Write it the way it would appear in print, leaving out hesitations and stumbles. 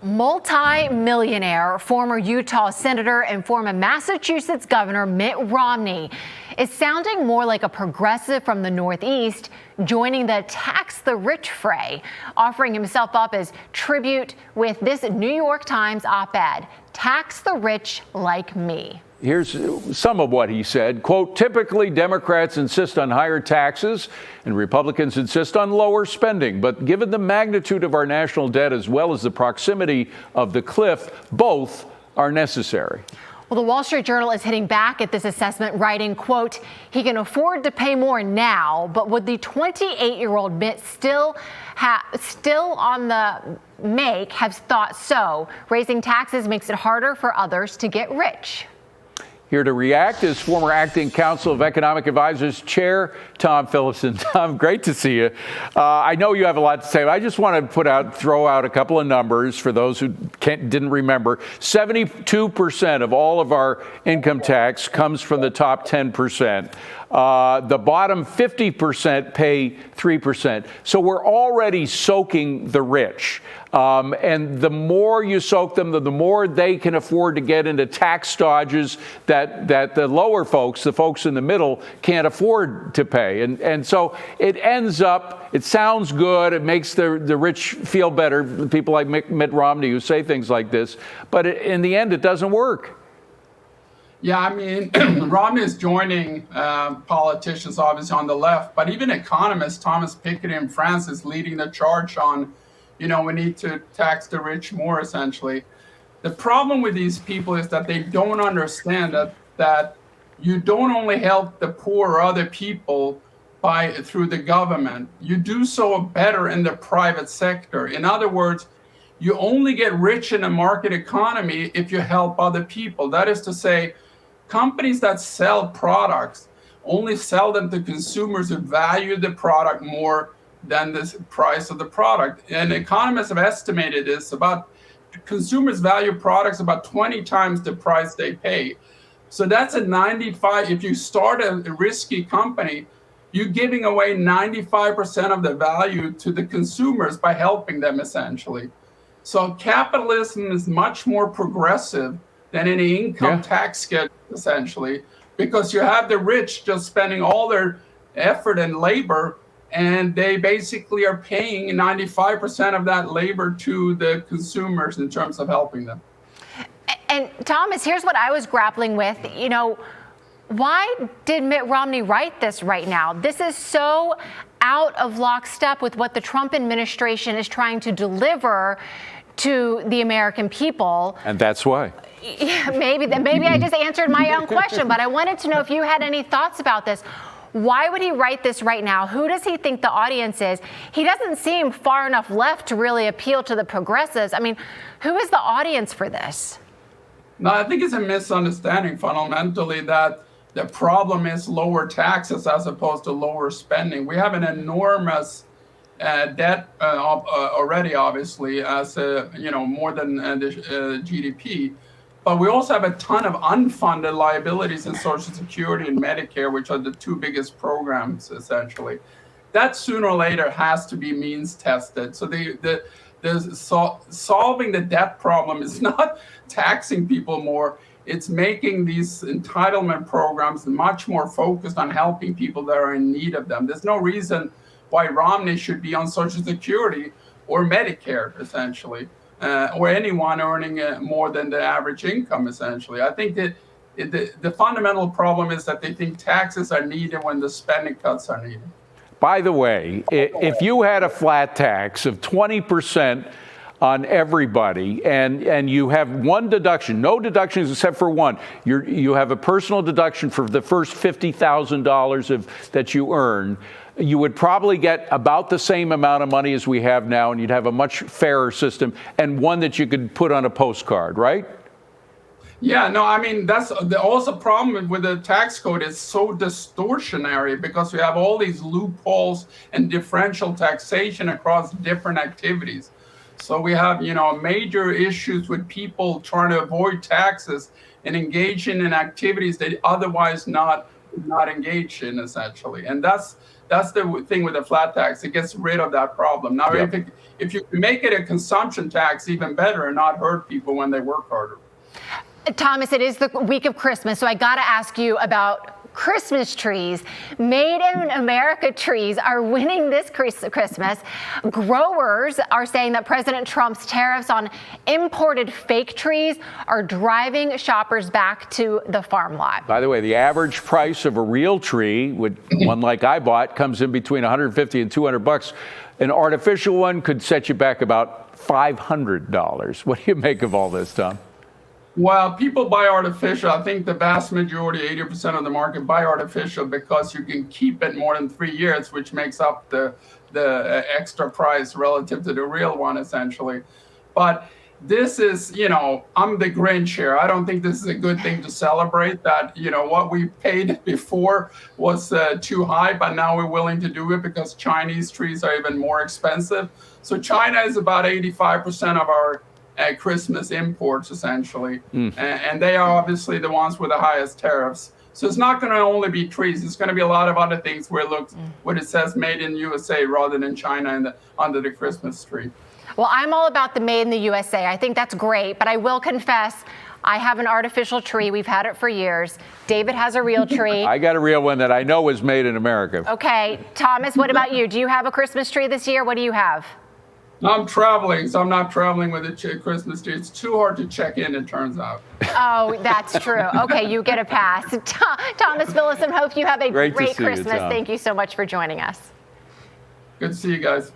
Multi-millionaire, former Utah senator and former Massachusetts governor Mitt Romney is sounding more like a progressive from the Northeast, joining the tax the rich fray, offering himself up as tribute with this New York Times op-ed, "Tax the rich like me." Here's some of what he said. Quote, "Typically, Democrats insist on higher taxes and Republicans insist on lower spending. But given the magnitude of our national debt as well as the proximity of the cliff, both are necessary." Well, the Wall Street Journal is hitting back at this assessment, writing, quote, "He can afford to pay more now, but would the 28-year-old Mitt still on the make have thought so? Raising taxes makes it harder for others to get rich." Here to react is former Acting Council of Economic Advisors Chair Tom Philipson. Tom, great to see you. I know you have a lot to say, but I just want to throw out a couple of numbers for those who didn't remember. 72% of all of our income tax comes from the top 10%. The bottom 50% pay 3%. So we're already soaking the rich. And the more you soak them, the more they can afford to get into tax dodges that the lower folks, the folks in the middle, can't afford to pay. And so it ends up, it sounds good, it makes the rich feel better, people like Mitt Romney who say things like this, but in the end, it doesn't work. Yeah, I mean, Romney is joining politicians, obviously, on the left, but even economist Thomas Piketty in France is leading the charge on, we need to tax the rich more, essentially. The problem with these people is that they don't understand that you don't only help the poor or other people through the government. You do so better in the private sector. In other words, you only get rich in a market economy if you help other people. That is to say, companies that sell products only sell them to consumers who value the product more than the price of the product. And economists have estimated this, about consumers value products about 20 times the price they pay. So that's a 95, if you start a risky company, you're giving away 95% of the value to the consumers by helping them, essentially. So capitalism is much more progressive than any income tax schedule, essentially, because you have the rich just spending all their effort and labor, and they basically are paying 95% of that labor to the consumers in terms of helping them. And Thomas, here's what I was grappling with. Why did Mitt Romney write this right now? This is so out of lockstep with what the Trump administration is trying to deliver to the American people. And that's why. Yeah, maybe I just answered my own question, but I wanted to know if you had any thoughts about this. Why would he write this right now? Who does he think the audience is? He doesn't seem far enough left to really appeal to the progressives. I mean, who is the audience for this? No, I think it's a misunderstanding fundamentally that the problem is lower taxes as opposed to lower spending. We have an enormous debt already, obviously, as more than the GDP. But we also have a ton of unfunded liabilities in Social Security and Medicare, which are the two biggest programs, essentially. That sooner or later has to be means tested. So solving the debt problem is not taxing people more. It's making these entitlement programs much more focused on helping people that are in need of them. There's no reason why Romney should be on Social Security or Medicare, essentially. Or anyone earning more than the average income, essentially. I think that the fundamental problem is that they think taxes are needed when the spending cuts are needed. By the way, if you had a flat tax of 20% on everybody, and you have one deduction, no deductions except for one, you have a personal deduction for the first $50,000 that you earn, you would probably get about the same amount of money as we have now, and you'd have a much fairer system and one that you could put on a postcard, right? Yeah, no, I mean, that's also problem with the tax code is so distortionary because we have all these loopholes and differential taxation across different activities. So we have, major issues with people trying to avoid taxes and engaging in activities they otherwise not engage in, essentially. And that's That's the thing with the flat tax. It gets rid of that problem. Now, Yep. if you make it a consumption tax, even better, and not hurt people when they work harder. Thomas, it is the week of Christmas, so I got to ask you about Christmas trees. Made in America trees are winning this Christmas. Growers are saying that President Trump's tariffs on imported fake trees are driving shoppers back to the farm lot. By the way, the average price of a real tree, one like I bought, comes in between $150 and $200. An artificial one could set you back about $500. What do you make of all this, Tom? Well, people buy artificial. I think the vast majority, 80% of the market, buy artificial because you can keep it more than 3 years, which makes up the extra price relative to the real one, essentially. But this is, I'm the Grinch here. I don't think this is a good thing to celebrate, that, what we paid before was too high, but now we're willing to do it because Chinese trees are even more expensive. So China is about 85% of our Christmas imports, essentially. And they are obviously the ones with the highest tariffs. So it's not going to only be trees. It's going to be a lot of other things where it says made in USA rather than China under the Christmas tree. Well, I'm all about the made in the USA. I think that's great, but I will confess, I have an artificial tree. We've had it for years. David has a real tree. I got a real one that I know was made in America. Okay, Thomas, what about you? Do you have a Christmas tree this year? What do you have? I'm traveling, so I'm not traveling with a Christmas tree. It's too hard to check in, it turns out. Oh, that's true. Okay, you get a pass. Thomas Philipson, hope you have a great Great to see you, Christmas. Tom. Thank you so much for joining us. Good to see you guys.